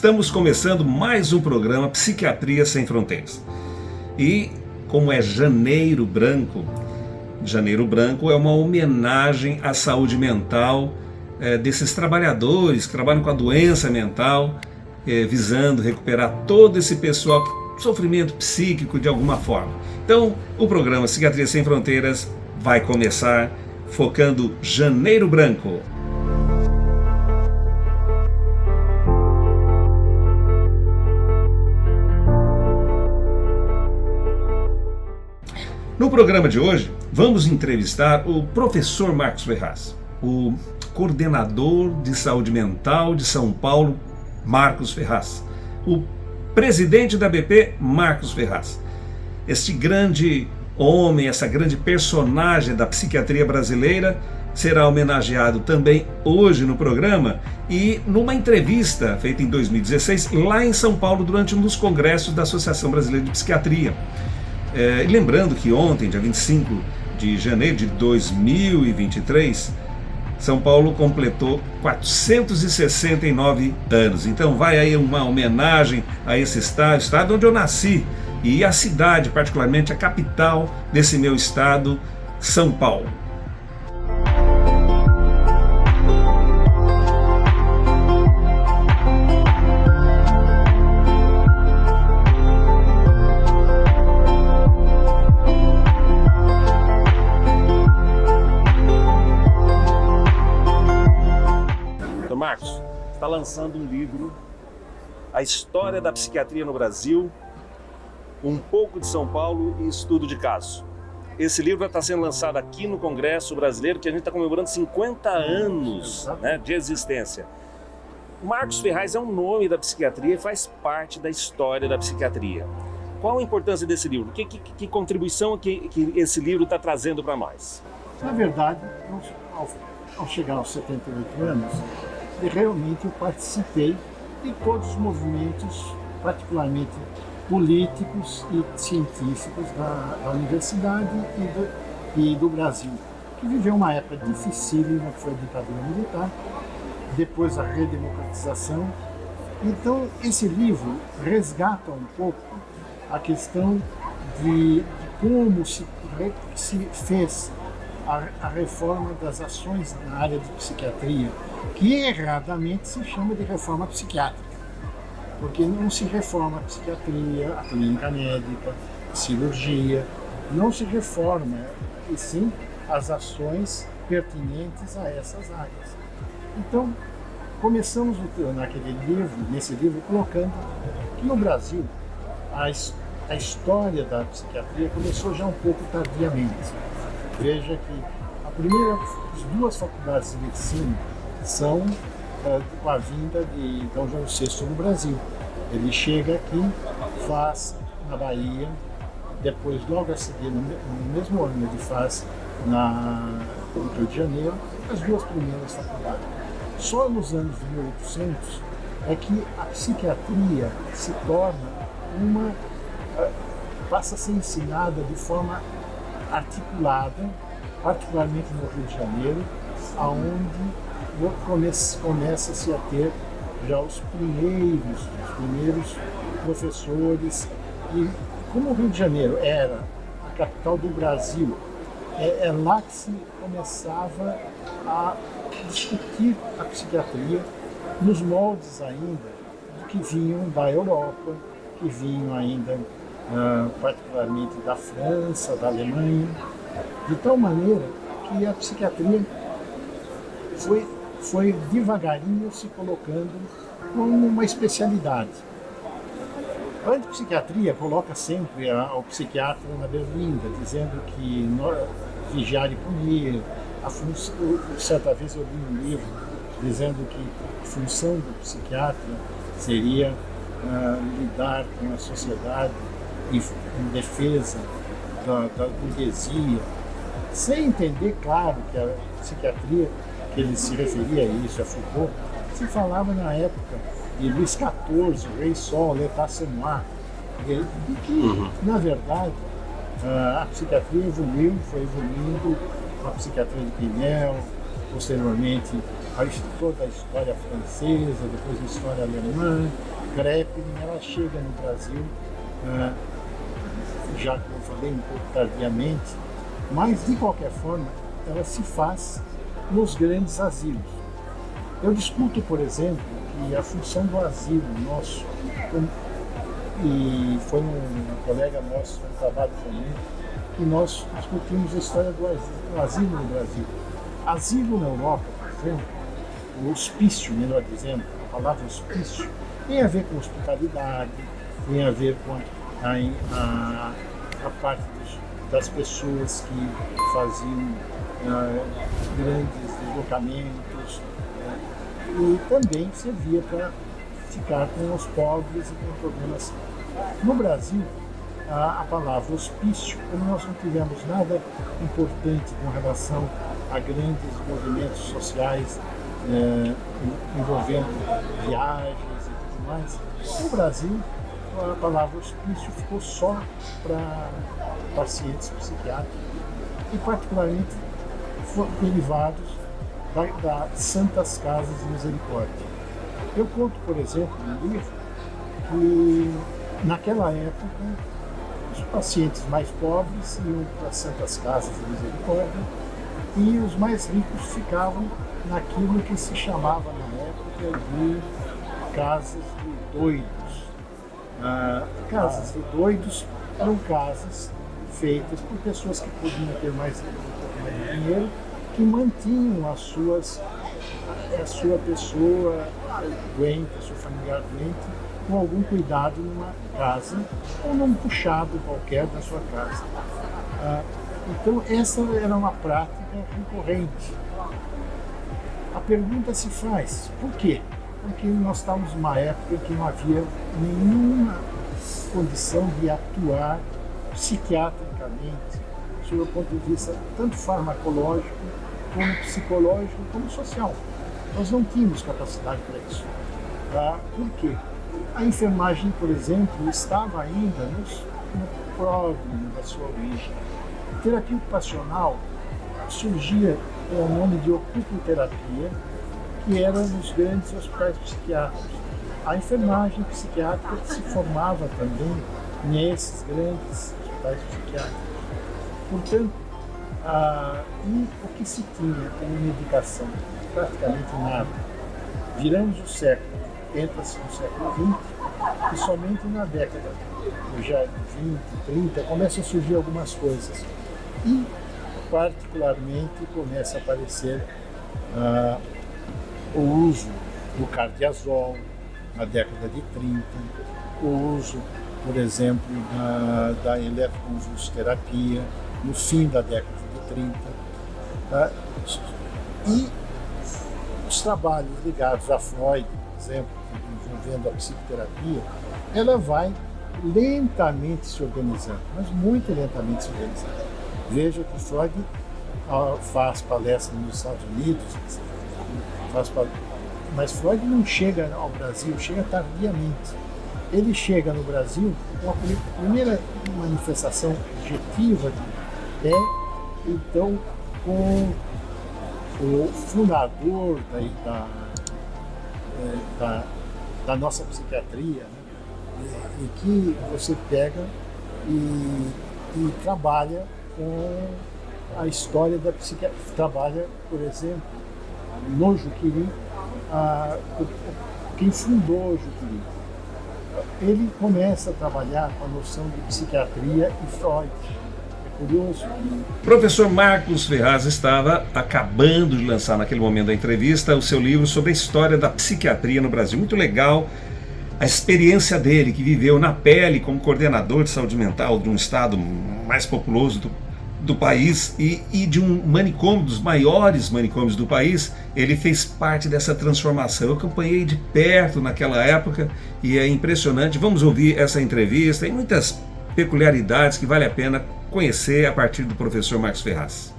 Estamos começando mais um programa Psiquiatria Sem Fronteiras. E como é Janeiro Branco é uma homenagem à saúde mental desses trabalhadores que trabalham com a doença mental, visando recuperar todo esse pessoal com sofrimento psíquico de alguma forma. Então, o programa Psiquiatria Sem Fronteiras vai começar focando Janeiro Branco. No programa de hoje, vamos entrevistar o professor Marcos Ferraz, o coordenador de saúde mental de São Paulo, Marcos Ferraz, o presidente da BP, Marcos Ferraz. Este grande homem, essa grande personagem da psiquiatria brasileira, será homenageado também hoje no programa e numa entrevista feita em 2016, lá em São Paulo, durante um dos congressos da Associação Brasileira de Psiquiatria. Lembrando que ontem, dia 25 de janeiro de 2023, São Paulo completou 469 anos. Então vai aí uma homenagem a esse estado onde eu nasci, e a cidade, particularmente a capital desse meu estado, São Paulo. Marcos, está lançando um livro, A História da Psiquiatria no Brasil, Um pouco de São Paulo e Estudo de Caso. Esse livro está sendo lançado aqui no Congresso Brasileiro, que a gente está comemorando 50 anos, de existência. Marcos Ferraz é um nome da psiquiatria e faz parte da história da psiquiatria. Qual a importância desse livro? Que contribuição que esse livro está trazendo para nós? Na verdade, ao chegar aos 78 anos, realmente eu participei de todos os movimentos, particularmente políticos e científicos da universidade e do Brasil, que viveu uma época dificílima, que foi a ditadura militar, depois a redemocratização. Então, esse livro resgata um pouco a questão de como se fez a reforma das ações na área de psiquiatria, que erradamente se chama de reforma psiquiátrica, porque não se reforma a psiquiatria, a clínica médica, a cirurgia, não se reforma, e sim as ações pertinentes a essas áreas. Então, começamos nesse livro colocando que no Brasil a história da psiquiatria começou já um pouco tardiamente. Veja que as duas faculdades de medicina são com a vinda de Dom João VI no Brasil. Ele chega aqui, faz na Bahia, depois logo a seguir, no mesmo ano, ele faz no Rio de Janeiro, as duas primeiras faculdades. Só nos anos 1800 é que a psiquiatria se torna passa a ser ensinada de forma articulada, particularmente no Rio de Janeiro, aonde começa-se a ter já os primeiros professores. E como o Rio de Janeiro era a capital do Brasil, é lá que se começava a discutir a psiquiatria nos moldes ainda do que vinham da Europa, que vinham ainda particularmente da França, da Alemanha, de tal maneira que a psiquiatria foi devagarinho se colocando como uma especialidade. A antipsiquiatria coloca sempre o psiquiatra na berlinda, dizendo que vigiar e punir, certa vez eu li um livro dizendo que a função do psiquiatra seria lidar com a sociedade em defesa da burguesia, sem entender, claro, que a psiquiatria, que ele se referia a isso, a Foucault, se falava na época de Luís XIV, o Rei Sol, L'État c'est moi, de que, na verdade, a psiquiatria foi evoluindo, a psiquiatria de Pinel, posteriormente toda a história francesa, depois a história alemã, Kraepelin, ela chega no Brasil, já como eu falei, um pouco tardiamente, mas de qualquer forma ela se faz nos grandes asilos. Eu discuto, por exemplo, que a função do asilo nosso, e foi um colega nosso, um trabalho comum, que nós discutimos a história do asilo no Brasil. Asilo na Europa, por exemplo, o hospício, melhor dizendo, a palavra hospício, tem a ver com hospitalidade, tem a ver com a parte das pessoas que faziam grandes deslocamentos, e também servia para ficar com os pobres e com problemas. No Brasil, a palavra hospício, como nós não tivemos nada importante com relação a grandes movimentos sociais envolvendo viagens e tudo mais, no Brasil a palavra hospício ficou só para pacientes psiquiátricos e particularmente derivados das Santas Casas de Misericórdia. Eu conto, por exemplo, no livro, que naquela época os pacientes mais pobres iam para as Santas Casas de Misericórdia e os mais ricos ficavam naquilo que se chamava na época de casas de doidos. Casas de doidos eram casas feitas por pessoas que podiam ter mais dinheiro, que mantinham a sua pessoa doente, a sua familiar doente, com algum cuidado numa casa ou num puxado qualquer da sua casa. Então essa era uma prática recorrente. A pergunta se faz, por quê? Porque nós estávamos numa época em que não havia nenhuma condição de atuar psiquiatricamente, sob o ponto de vista tanto farmacológico, como psicológico, como social. Nós não tínhamos capacidade para isso. Por quê? A enfermagem, por exemplo, estava ainda no pródromo da sua origem. A terapia ocupacional surgia com o nome de ocupoterapia, que era nos grandes hospitais psiquiátricos. A enfermagem psiquiátrica se formava também nesses grandes hospitais psiquiátricos. Portanto, e o que se tinha como medicação? Praticamente nada. Viramos o século, entra-se no século XX, e somente na década já de 20, 30, começam a surgir algumas coisas. E, particularmente, começa a aparecer o uso do cardiazol na década de 30, o uso, por exemplo, da eletroconvulsoterapia no fim da década de 30. E os trabalhos ligados a Freud, por exemplo, envolvendo a psicoterapia, ela vai lentamente se organizando, mas muito lentamente se organizando. Veja que Freud faz palestra nos Estados Unidos, mas Freud não chega ao Brasil, chega tardiamente. Ele chega no Brasil, a primeira manifestação objetiva então, com o fundador da nossa psiquiatria, né? E que você pega e trabalha com a história da psiquiatria. Trabalha, por exemplo, no Juqueri, quem fundou o Juqueri. Ele começa a trabalhar com a noção de psiquiatria e Freud. É curioso. Professor Marcos Ferraz estava acabando de lançar, naquele momento da entrevista, o seu livro sobre a história da psiquiatria no Brasil. Muito legal a experiência dele, que viveu na pele como coordenador de saúde mental de um estado mais populoso do país e de um manicômio, dos maiores manicômios do país. Ele fez parte dessa transformação. Eu acompanhei de perto naquela época e é impressionante. Vamos ouvir essa entrevista e muitas peculiaridades que vale a pena conhecer a partir do professor Marcos Ferraz.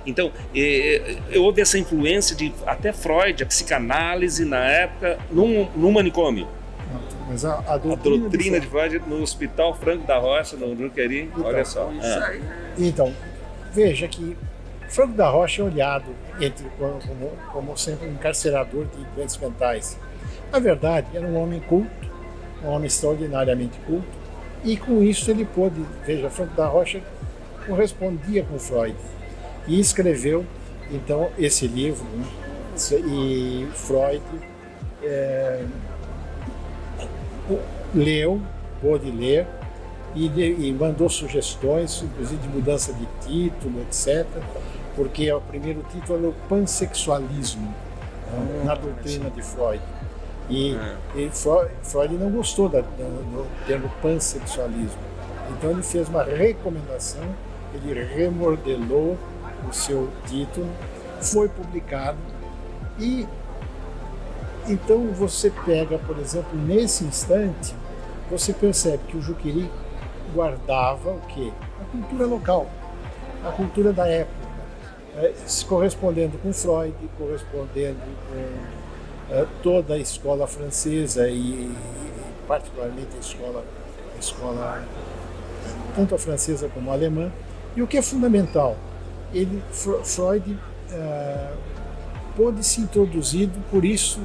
Então, houve essa influência de até Freud, a psicanálise na época, no manicômio. Mas a A doutrina de Freud no Hospital Franco da Rocha, no Juqueri, Então, olha só. Isso aí. Então, veja que Franco da Rocha é olhado como sempre um encarcerador de doentes mentais. Na verdade, era um homem culto, um homem extraordinariamente culto, e com isso ele pôde, veja, Franco da Rocha correspondia com Freud e escreveu então esse livro, né? E Freud leu, pôde ler e mandou sugestões, inclusive de mudança de título, etc., porque o primeiro título era o pansexualismo, na doutrina de Freud. E Freud não gostou do termo pansexualismo. Então ele fez uma recomendação, ele remodelou o seu título, foi publicado e então você pega, por exemplo, nesse instante, você percebe que o Juqueri guardava o quê? A cultura local, a cultura da época, se correspondendo com Freud, correspondendo com toda a escola francesa e particularmente a escola tanto a francesa como a alemã. E o que é fundamental, Freud pôde se introduzir por isso,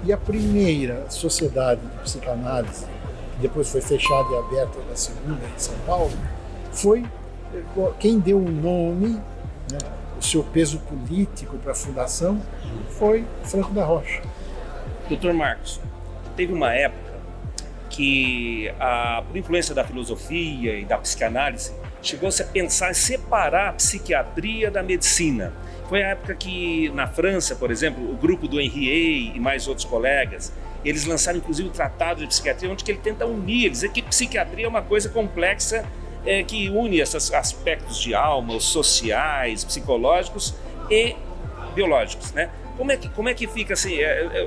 e a primeira sociedade de psicanálise, que depois foi fechada e aberta na segunda em São Paulo, foi quem deu o nome, né, o seu peso político para a fundação, foi Franco da Rocha. Doutor Marcos, teve uma época que, por influência da filosofia e da psicanálise, chegou-se a pensar em separar a psiquiatria da medicina. Foi a época que, na França, por exemplo, o grupo do Henriet e mais outros colegas, eles lançaram inclusive o Tratado de Psiquiatria, onde que ele tenta unir, dizer que psiquiatria é uma coisa complexa que une esses aspectos de alma, os sociais, psicológicos e biológicos, né? Como é que fica assim?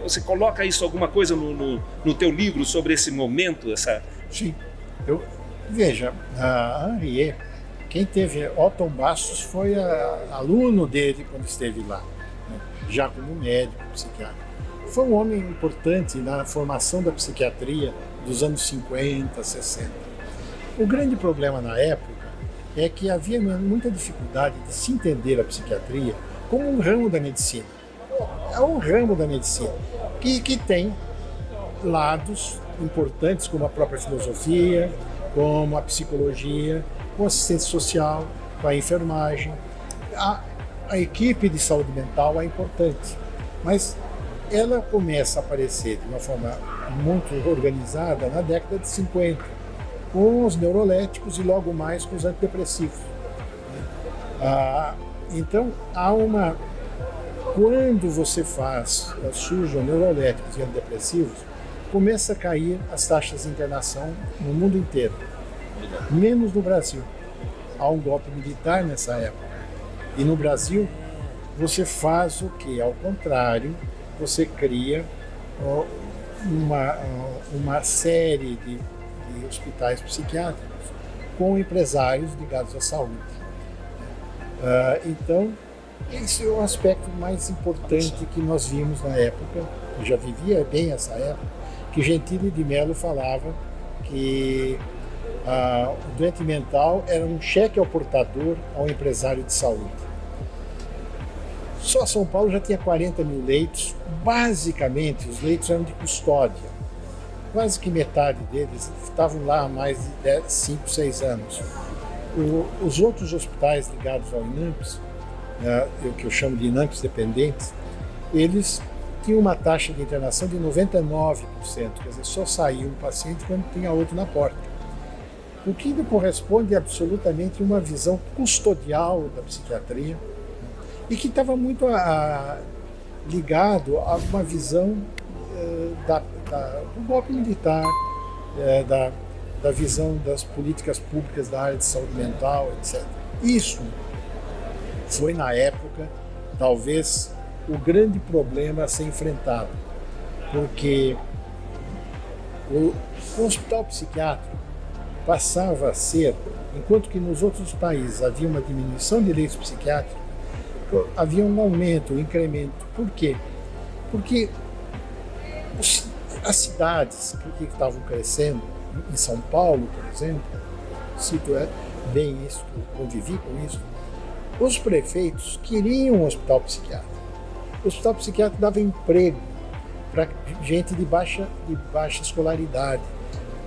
Você coloca isso, alguma coisa no teu livro sobre esse momento? Sim. Veja, a Henriet, quem teve Otton Bastos foi aluno dele quando esteve lá, né? Já como médico, psiquiatra. Foi um homem importante na formação da psiquiatria dos anos 50, 60. O grande problema na época é que havia muita dificuldade de se entender a psiquiatria como um ramo da medicina. É um ramo da medicina que tem lados importantes como a própria filosofia, como a psicologia, com a assistência social, com a enfermagem. A equipe de saúde mental é importante, mas ela começa a aparecer de uma forma muito organizada na década de 50, com os neuroléticos e logo mais com os antidepressivos. Então, quando você surjam neuroléticos e antidepressivos, começa a cair as taxas de internação no mundo inteiro, menos no Brasil. Há um golpe militar nessa época. E no Brasil, você faz o quê? Ao contrário, você cria uma série de hospitais psiquiátricos com empresários ligados à saúde. Então, esse é o aspecto mais importante que nós vimos na época. Eu já vivia bem essa época, que Gentili de Mello falava que o doente mental era um cheque ao portador, ao empresário de saúde. Só São Paulo já tinha 40 mil leitos, basicamente os leitos eram de custódia. Quase que metade deles estavam lá há mais de 5, 6 anos. Os outros hospitais ligados ao INAMPS, o que eu chamo de INAMPS dependentes, eles tinham uma taxa de internação de 99%, quer dizer, só saía um paciente quando tinha outro na porta. O que corresponde absolutamente a uma visão custodial da psiquiatria e que estava muito ligado a uma visão do golpe militar, da visão das políticas públicas da área de saúde mental, etc. Isso foi, na época, talvez o grande problema a ser enfrentado, porque o hospital psiquiátrico passava a ser, enquanto que nos outros países havia uma diminuição de leitos psiquiátricos, havia um aumento, um incremento. Por quê? Porque As cidades que estavam crescendo, em São Paulo, por exemplo, cito bem isso, convivi com isso, os prefeitos queriam um hospital psiquiátrico. O hospital psiquiátrico dava emprego para gente de baixa escolaridade,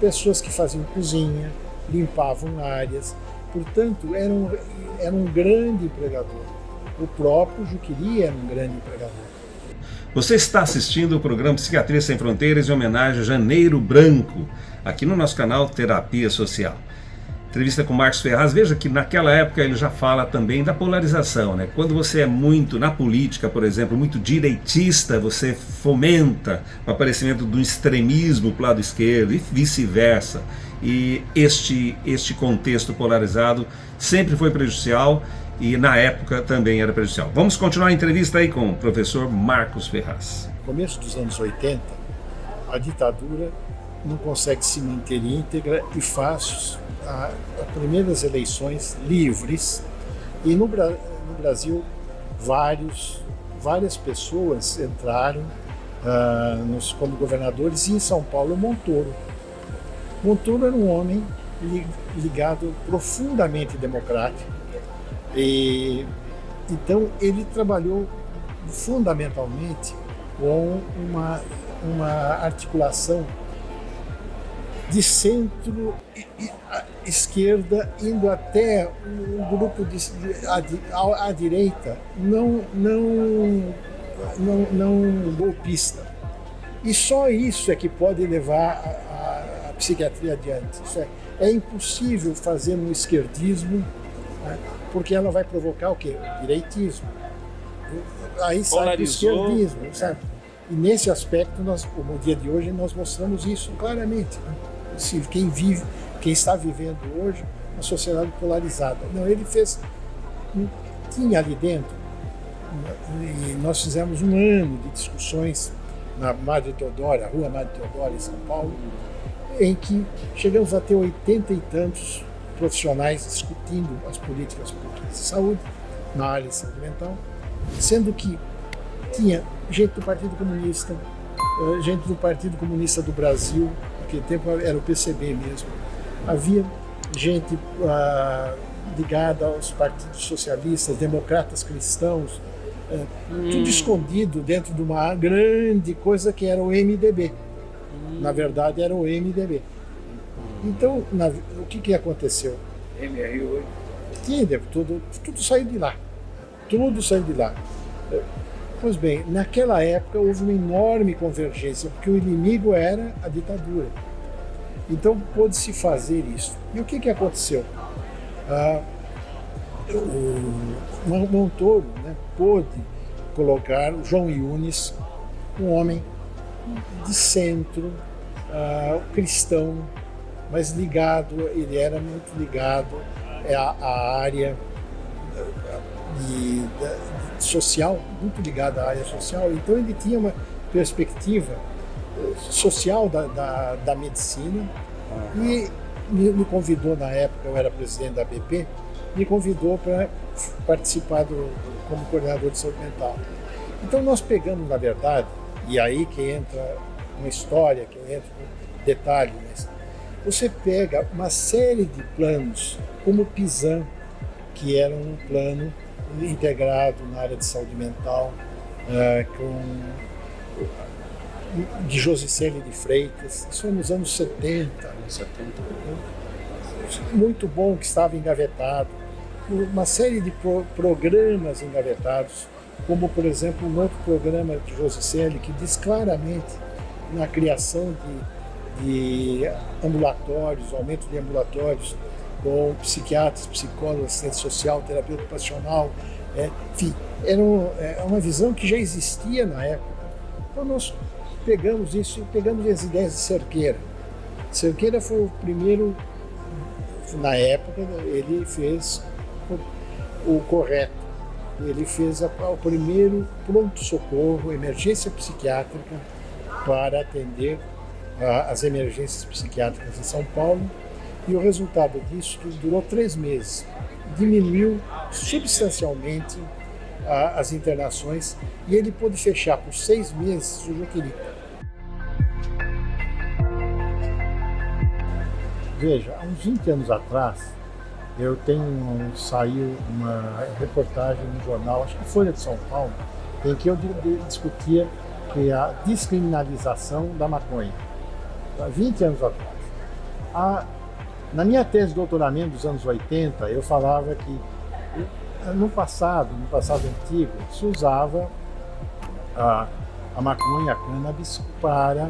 pessoas que faziam cozinha, limpavam áreas, portanto, era um grande empregador. O próprio Juqueri era um grande empregador. Você está assistindo o programa Psiquiatria Sem Fronteiras em homenagem a Janeiro Branco, aqui no nosso canal Terapia Social. Entrevista com Marcos Ferraz. Veja que naquela época ele já fala também da polarização, né? Quando você é muito, na política, por exemplo, muito direitista, você fomenta o aparecimento do extremismo para o lado esquerdo e vice-versa. E este contexto polarizado sempre foi prejudicial e na época também era prejudicial. Vamos continuar a entrevista aí com o professor Marcos Ferraz. No começo dos anos 80, a ditadura não consegue se manter íntegra e faz as primeiras eleições livres, e no Brasil várias pessoas entraram como governadores, e em São Paulo Montoro. Montoro era um homem ligado profundamente democrático, e então ele trabalhou fundamentalmente com uma articulação de centro-esquerda, indo até um grupo à direita, não golpista. E só isso é que pode levar a psiquiatria adiante. É impossível fazer um esquerdismo, né, porque ela vai provocar o quê? O direitismo. Aí sai o esquerdismo, sabe? E nesse aspecto, no dia de hoje, nós mostramos isso claramente, né? Quem está vivendo hoje uma sociedade polarizada. Não, ele tinha ali dentro, e nós fizemos um ano de discussões na Madre Teodora, Rua Madre Teodora, em São Paulo, em que chegamos a ter 80 e tantos profissionais discutindo as políticas públicas de saúde, na área de saúde mental, sendo que tinha gente do Partido Comunista, gente do Partido Comunista do Brasil, naquele tempo era o PCB mesmo, havia gente ligada aos partidos socialistas, democratas cristãos, tudo escondido dentro de uma grande coisa que era o MDB. Na verdade era o MDB. Então, o que aconteceu? Tudo saiu de lá. Tudo saiu de lá. Pois bem, naquela época houve uma enorme convergência, porque o inimigo era a ditadura. Então pôde-se fazer isso. E o que aconteceu? O Montoro, né, pôde colocar o João Yunes, um homem de centro, cristão, mas ele era muito ligado à área social, muito ligado à área social. Então ele tinha uma perspectiva social da medicina, e me convidou, na época eu era presidente da BP, me convidou para participar como coordenador de saúde mental. Então nós pegamos, na verdade, e aí que entra uma história, que entra um detalhe, mas você pega uma série de planos, como o PISAN, que era um plano integrado na área de saúde mental, de Josicélio de Freitas, isso foi nos anos 70. Muito bom, que estava engavetado. Uma série de programas engavetados, como, por exemplo, um outro programa de Josicélio que diz claramente na criação de ambulatórios, aumento de ambulatórios, com psiquiatras, psicólogos, assistente social, terapia ocupacional, enfim, era uma visão que já existia na época. Então nós pegamos isso e pegamos as ideias de Cerqueira. Cerqueira foi o primeiro, na época, ele fez o correto. Ele fez o primeiro pronto-socorro, emergência psiquiátrica, para atender as emergências psiquiátricas em São Paulo. E o resultado disso durou 3 meses. Diminuiu substancialmente as internações, e ele pôde fechar por 6 meses o Juqueri. Veja, há uns 20 anos atrás, saiu uma reportagem no jornal, acho que Folha de São Paulo, em que eu discutia a descriminalização da maconha, há 20 anos atrás. Na minha tese de doutoramento dos anos 80, eu falava que no passado antigo, se usava a maconha, a cannabis, para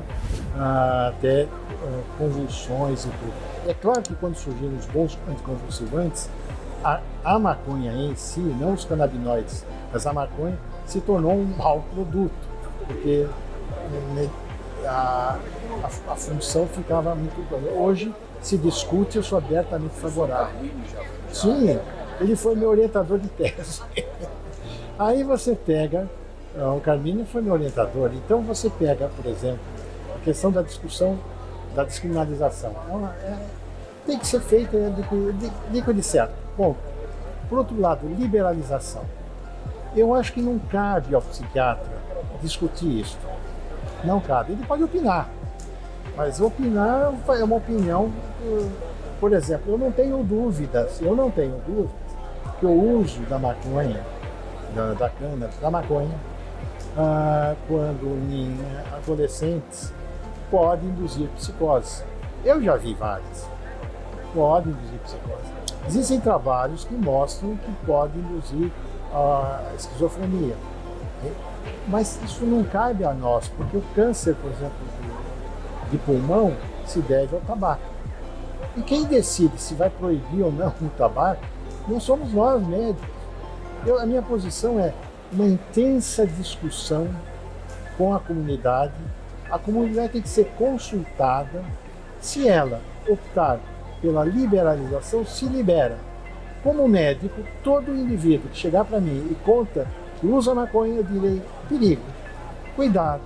até convulsões e tudo. É claro que quando surgiram os bons anticonvulsivantes, a maconha em si, não os canabinoides, mas a maconha se tornou um mau produto, porque a função ficava muito... Hoje se discute, eu sou abertamente favorável. Sim, ele foi meu orientador de tese. Aí você pega, o Carmine foi meu orientador, então você pega, por exemplo, a questão da discussão da descriminalização. Tem que ser feita de certo. Bom, por outro lado, liberalização. Eu acho que não cabe ao psiquiatra discutir isso. Não cabe. Ele pode opinar, mas opinar é uma opinião. Por exemplo, eu não tenho dúvidas que o uso da maconha, da cannabis, da maconha, quando em adolescentes, pode induzir psicose. Eu já vi várias. Pode induzir psicose. Existem trabalhos que mostram que pode induzir a esquizofrenia. Mas isso não cabe a nós, porque o câncer, por exemplo, de pulmão se deve ao tabaco. E quem decide se vai proibir ou não o tabaco não somos nós, médicos. A minha posição é uma intensa discussão com a comunidade. A comunidade tem que ser consultada. Se ela optar pela liberalização, se libera. Como médico, todo indivíduo que chegar para mim e conta que usa maconha, eu direi: perigo, cuidado,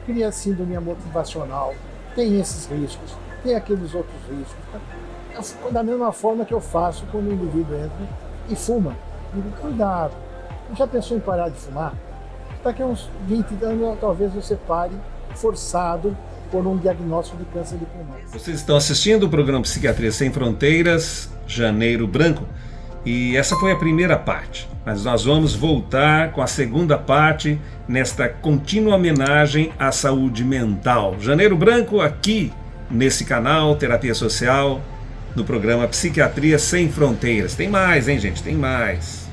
cria síndrome motivacional, tem esses riscos, tem aqueles outros riscos. Da mesma forma que eu faço quando o indivíduo entra e fuma. Digo: cuidado, já pensou em parar de fumar? Daqui a uns 20 anos talvez você pare, forçado por um diagnóstico de câncer de pulmão. Vocês estão assistindo o programa Psiquiatria Sem Fronteiras, Janeiro Branco, e essa foi a primeira parte, mas nós vamos voltar com a segunda parte nesta contínua homenagem à saúde mental. Janeiro Branco aqui nesse canal Terapia Social, no programa Psiquiatria Sem Fronteiras. Tem mais, hein, gente? Tem mais.